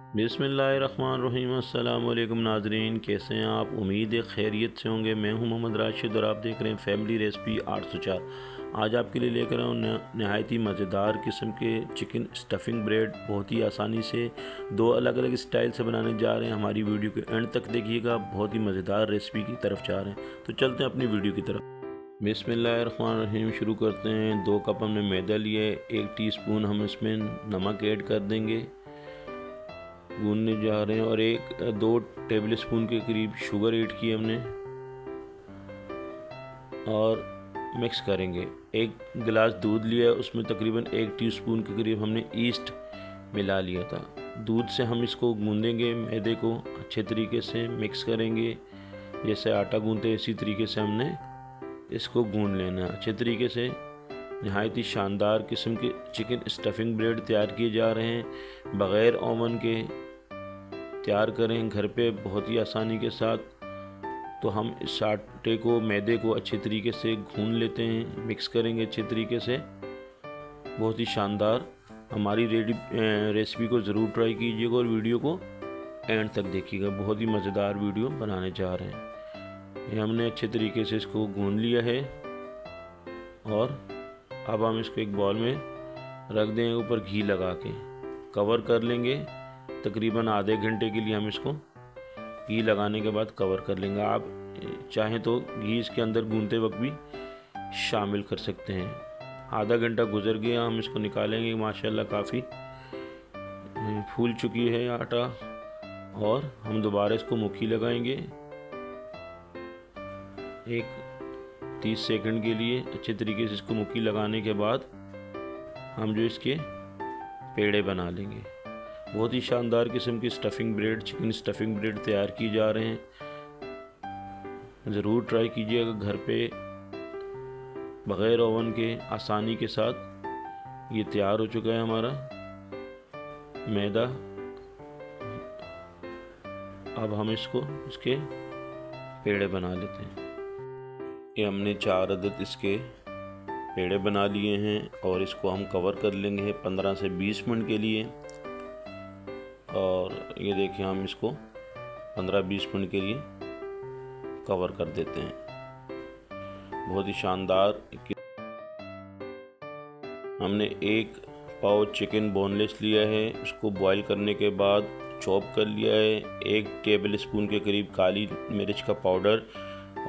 बिस्मिल्लाहिर्रहमानिर्रहीम। अस्सलाम वालेकुम नाजरीन, कैसे हैं आप? उम्मीद है खैरियत से होंगे। मैं हूं मोहम्मद राशिद और आप देख रहे हैं फैमिली रेसिपी 804। आज आपके लिए लेकर आऊँ नहायत ही मज़ेदार किस्म के चिकन स्टफिंग ब्रेड। बहुत ही आसानी से दो अलग अलग स्टाइल से बनाने जा रहे हैं। हमारी वीडियो के एंड तक देखिएगा, बहुत ही मज़ेदार रेसिपी की तरफ जा रहे हैं। तो चलते हैं अपनी वीडियो की तरफ। बिस्मिल्लाहिर्रहमानिर्रहीम शुरू करते हैं। 2 कप हमने मैदा लिया है, 1 टीस्पून हम इसमें नमक ऐड कर देंगे, गूंदने जा रहे हैं। और 1-2 टेबल स्पून के करीब शुगर ऐड की हमने और मिक्स करेंगे। 1 गिलास दूध लिया, उसमें तकरीबन 1 टीस्पून के करीब हमने ईस्ट मिला लिया था। दूध से हम इसको गूंदेंगे, मैदे को अच्छे तरीके से मिक्स करेंगे। जैसे आटा गूंदते हैं इसी तरीके से हमने इसको गूंद लेना है अच्छे तरीके से। नहायत ही शानदार किस्म के चिकन स्टफिंग ब्रेड तैयार किए जा रहे हैं, बग़ैर ओवन के तैयार करें घर पे बहुत ही आसानी के साथ। तो हम इस आटे को, मैदे को अच्छे तरीके से गूंद लेते हैं, मिक्स करेंगे अच्छे तरीके से। बहुत ही शानदार हमारी रेसिपी को ज़रूर ट्राई कीजिएगा और वीडियो को एंड तक देखिएगा। बहुत ही मज़ेदार वीडियो बनाने जा रहे हैं। ये हमने अच्छे तरीके से इसको गूंद लिया है और अब हम इसको एक बॉल में रख देंगे, ऊपर घी लगा के कवर कर लेंगे। तकरीबन आधे घंटे के लिए हम इसको घी लगाने के बाद कवर कर लेंगे। आप चाहें तो घी इसके अंदर गूंदते वक्त भी शामिल कर सकते हैं। आधा घंटा गुजर गया, हम इसको निकालेंगे। माशाल्लाह काफ़ी फूल चुकी है आटा और हम दोबारा इसको मुट्ठी लगाएंगे 30 सेकंड के लिए। अच्छे तरीके से इसको मुट्ठी लगाने के बाद हम जो इसके पेड़े बना लेंगे। बहुत ही शानदार किस्म की stuffing bread, chicken stuffing bread तैयार की जा रहे हैं। ज़रूर ट्राई कीजिएगा घर पे बग़ैर ओवन के आसानी के साथ। ये तैयार हो चुका है हमारा मैदा। अब हम इसके पेड़े बना लेते हैं। ये हमने 4 अदद इसके पेड़े बना लिए हैं और इसको हम कवर कर लेंगे 15 से 20 मिनट के लिए। और ये देखिए हम इसको 15-20 मिनट के लिए कवर कर देते हैं। बहुत ही शानदार। हमने 1 पाव चिकन बोनलेस लिया है, उसको बॉईल करने के बाद चॉप कर लिया है। 1 टेबल स्पून के करीब काली मिर्च का पाउडर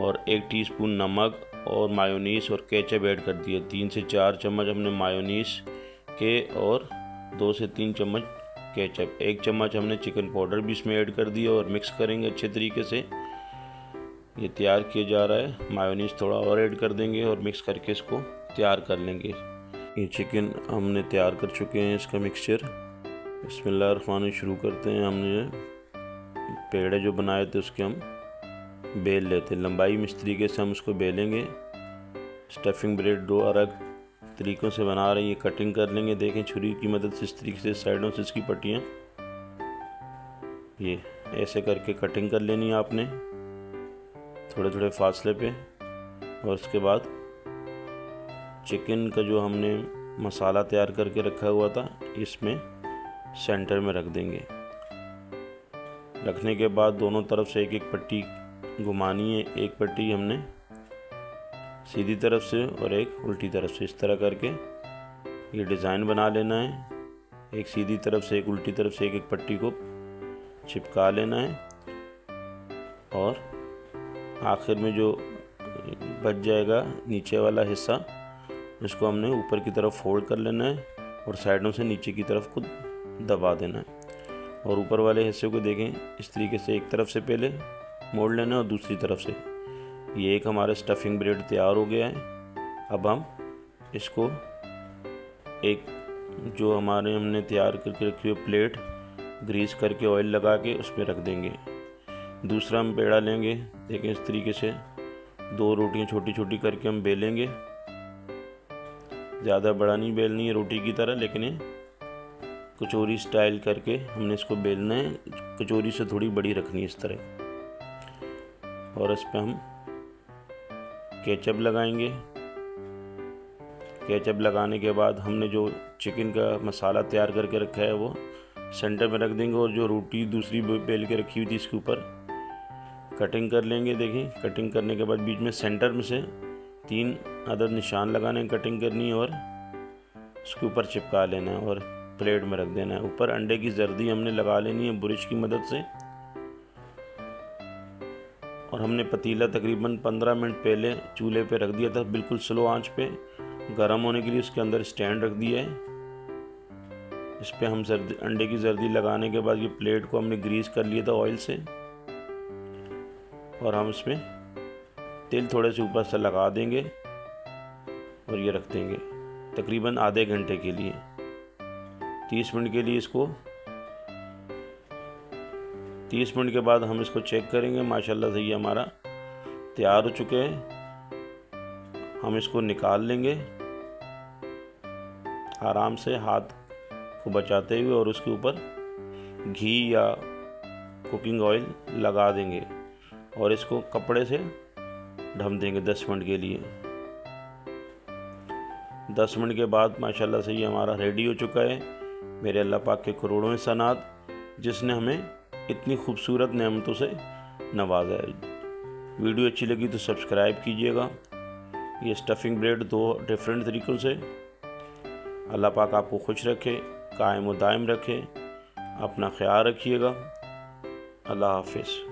और 1 टीस्पून नमक और मायोनीस और केचप ऐड कर दिया। 3 से 4 चम्मच हमने मायोनीस के और 2 से 3 चम्मच केचप। 1 चम्मच हमने चिकन पाउडर भी इसमें ऐड कर दिया और मिक्स करेंगे अच्छे तरीके से। ये तैयार किया जा रहा है। मायोनीस थोड़ा और ऐड कर देंगे और मिक्स करके इसको तैयार कर लेंगे। ये चिकन हमने तैयार कर चुके हैं, इसका मिक्सचर। बिस्मिल्लाहिर्रहमानिर्रहीम शुरू करते हैं। हमने पेड़े जो बनाए थे उसके हम बेल लेते हैं। लंबाई में इस तरीके से हम उसको बेलेंगे। स्टफिंग ब्रेड 2 अलग तरीक़ों से बना रहे हैं। ये कटिंग कर लेंगे। देखें छुरी की मदद से इस तरीके से साइडों से इसकी पट्टियाँ ये ऐसे करके कटिंग कर लेनी है आपने थोड़े थोड़े फासले पे। और उसके बाद चिकन का जो हमने मसाला तैयार करके रखा हुआ था इसमें सेंटर में रख देंगे। रखने के बाद दोनों तरफ से एक एक पट्टी घुमानी है। एक पट्टी हमने सीधी तरफ से और एक उल्टी तरफ से, इस तरह करके ये डिज़ाइन बना लेना है। एक सीधी तरफ से एक उल्टी तरफ से एक एक पट्टी को चिपका लेना है और आखिर में जो बच जाएगा नीचे वाला हिस्सा, इसको हमने ऊपर की तरफ फोल्ड कर लेना है और साइडों से नीचे की तरफ को दबा देना है। और ऊपर वाले हिस्से को देखें इस तरीके से एक तरफ से पहले मोड़ लेना है और दूसरी तरफ से। ये एक हमारा स्टफिंग ब्रेड तैयार हो गया है। अब हम इसको एक जो हमने तैयार करके रखी हुई प्लेट ग्रीस करके ऑयल लगा के उसमें रख देंगे। दूसरा हम पेड़ा लेंगे। देखें इस तरीके से 2 रोटियां छोटी छोटी करके हम बेलेंगे। ज़्यादा बड़ा नहीं बेलनी है रोटी की तरह, लेकिन ये कचौरी स्टाइल करके हमने इसको बेलना है। कचौरी से थोड़ी बड़ी रखनी है इस तरह। और इस पर हम केचप लगाएंगे। केचप लगाने के बाद हमने जो चिकन का मसाला तैयार करके रखा है वो सेंटर में रख देंगे और जो रोटी दूसरी बेल के रखी हुई थी इसके ऊपर कटिंग कर लेंगे। देखिए कटिंग करने के बाद बीच में सेंटर में से 3 अदद निशान लगाने, कटिंग करनी है और उसके ऊपर चिपका लेना है और प्लेट में रख देना है। ऊपर अंडे की जर्दी हमने लगा लेनी है ब्रश की मदद से। और हमने पतीला तकरीबन 15 मिनट पहले चूल्हे पे रख दिया था, बिल्कुल स्लो आंच पे गर्म होने के लिए। उसके अंदर स्टैंड रख दिया है। इस पे हम अंडे की जर्दी लगाने के बाद ये प्लेट को हमने ग्रीस कर लिया था ऑयल से और हम इसमें तेल थोड़े से ऊपर से लगा देंगे और ये रख देंगे तकरीबन आधे घंटे के लिए, 30 मिनट के लिए। इसको 30 मिनट के बाद हम इसको चेक करेंगे। माशाल्लाह से ये हमारा तैयार हो चुके हैं। हम इसको निकाल लेंगे आराम से हाथ को बचाते हुए और उसके ऊपर घी या कुकिंग ऑयल लगा देंगे और इसको कपड़े से ढक देंगे 10 मिनट के लिए। 10 मिनट के बाद माशाल्लाह से ये हमारा रेडी हो चुका है। मेरे अल्लाह पाक के करोड़ों एहसानात जिसने हमें इतनी खूबसूरत नेमतों से नवाजा है। वीडियो अच्छी लगी तो सब्सक्राइब कीजिएगा। ये स्टफिंग ब्रेड 2 डिफरेंट तरीक़ों से। अल्लाह पाक आपको खुश रखे, कायम व दायम रखे। अपना ख्याल रखिएगा। अल्लाह हाफिज़।